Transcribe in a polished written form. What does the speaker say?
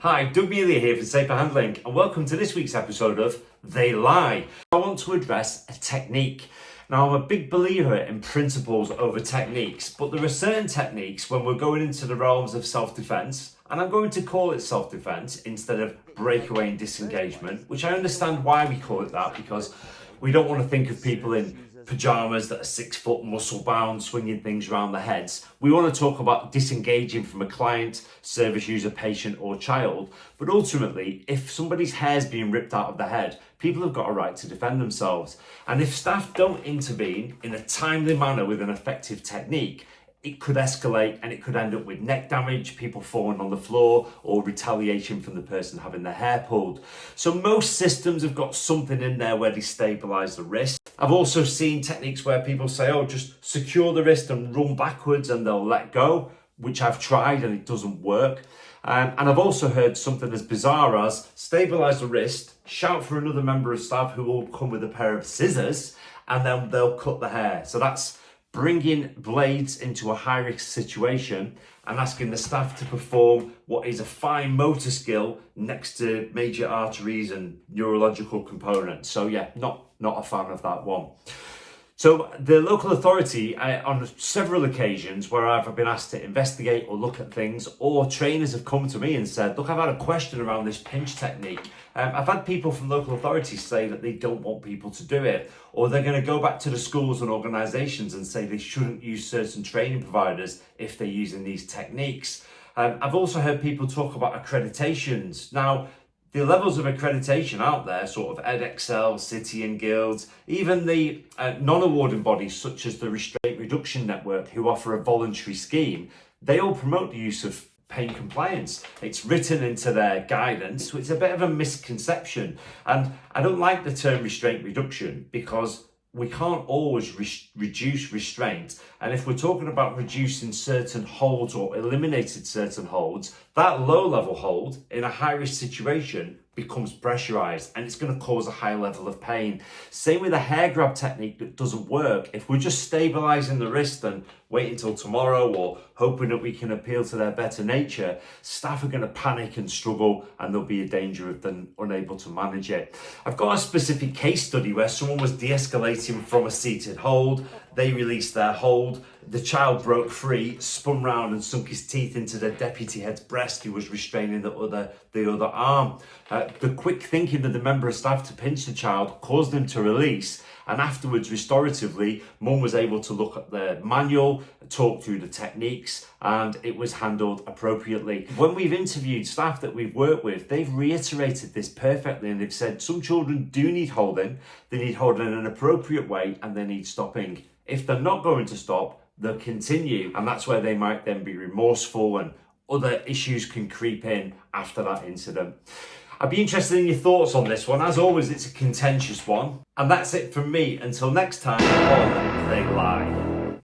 Hi, Doug Mealy here for Safer Handling, and welcome to this week's episode of They Lie. I want to address a technique. Now, I'm a big believer in principles over techniques, but there are certain techniques when we're going into the realms of self-defense, and I'm going to call it self-defense instead of breakaway and disengagement, which I understand why we call it that, because we don't want to think of people in pajamas that are 6 foot muscle bound swinging things around their heads. We want to talk about disengaging from a client, service user, patient or child. But ultimately, if somebody's hair's being ripped out of their head, people have got a right to defend themselves. And if staff don't intervene in a timely manner with an effective technique, it could escalate and it could end up with neck damage, people falling on the floor, or retaliation from the person having their hair pulled. So most systems have got something in there where they stabilize the wrist. I've also seen techniques where people say, oh, just secure the wrist and run backwards and they'll let go, which I've tried and it doesn't work. And I've also heard something as bizarre as stabilize the wrist, shout for another member of staff who will come with a pair of scissors, and then they'll cut the hair. So that's bringing blades into a high-risk situation and asking the staff to perform what is a fine motor skill next to major arteries and neurological components. So yeah, not a fan of that one. So the local authority, on several occasions where I've been asked to investigate or look at things, or trainers have come to me and said, look, I've had a question around this pinch technique. I've had people from local authorities say that they don't want people to do it, or they're going to go back to the schools and organisations and say they shouldn't use certain training providers if they're using these techniques. I've also heard people talk about accreditations. Now, the levels of accreditation out there, sort of EdXL, City and Guilds, even the non-awarding bodies such as the Restraint Reduction Network, who offer a voluntary scheme, they all promote the use of pain compliance. It's written into their guidance, so it's a bit of a misconception. And I don't like the term restraint reduction because we can't always reduce restraint. And if we're talking about reducing certain holds or eliminated certain holds, that low level hold in a high risk situation becomes pressurized and it's going to cause a high level of pain. Same with a hair grab technique that doesn't work. If we're just stabilizing the wrist and wait until tomorrow or hoping that we can appeal to their better nature, staff are going to panic and struggle and there'll be a danger of them unable to manage it. I've got a specific case study where someone was de-escalating from a seated hold. They released their hold. The child broke free, spun round and sunk his teeth into the deputy head's breast who was restraining the other arm. The quick thinking of the member of staff to pinch the child caused him to release, and afterwards, restoratively, mum was able to look at the manual, talk through the techniques, and it was handled appropriately. When we've interviewed staff that we've worked with, they've reiterated this perfectly, and they've said some children do need holding, they need holding in an appropriate way, and they need stopping. If they're not going to stop, they'll continue, and that's where they might then be remorseful and other issues can creep in after that incident. I'd be interested in your thoughts on this one. As always, it's a contentious one. And that's it from me. Until next time on They Lie.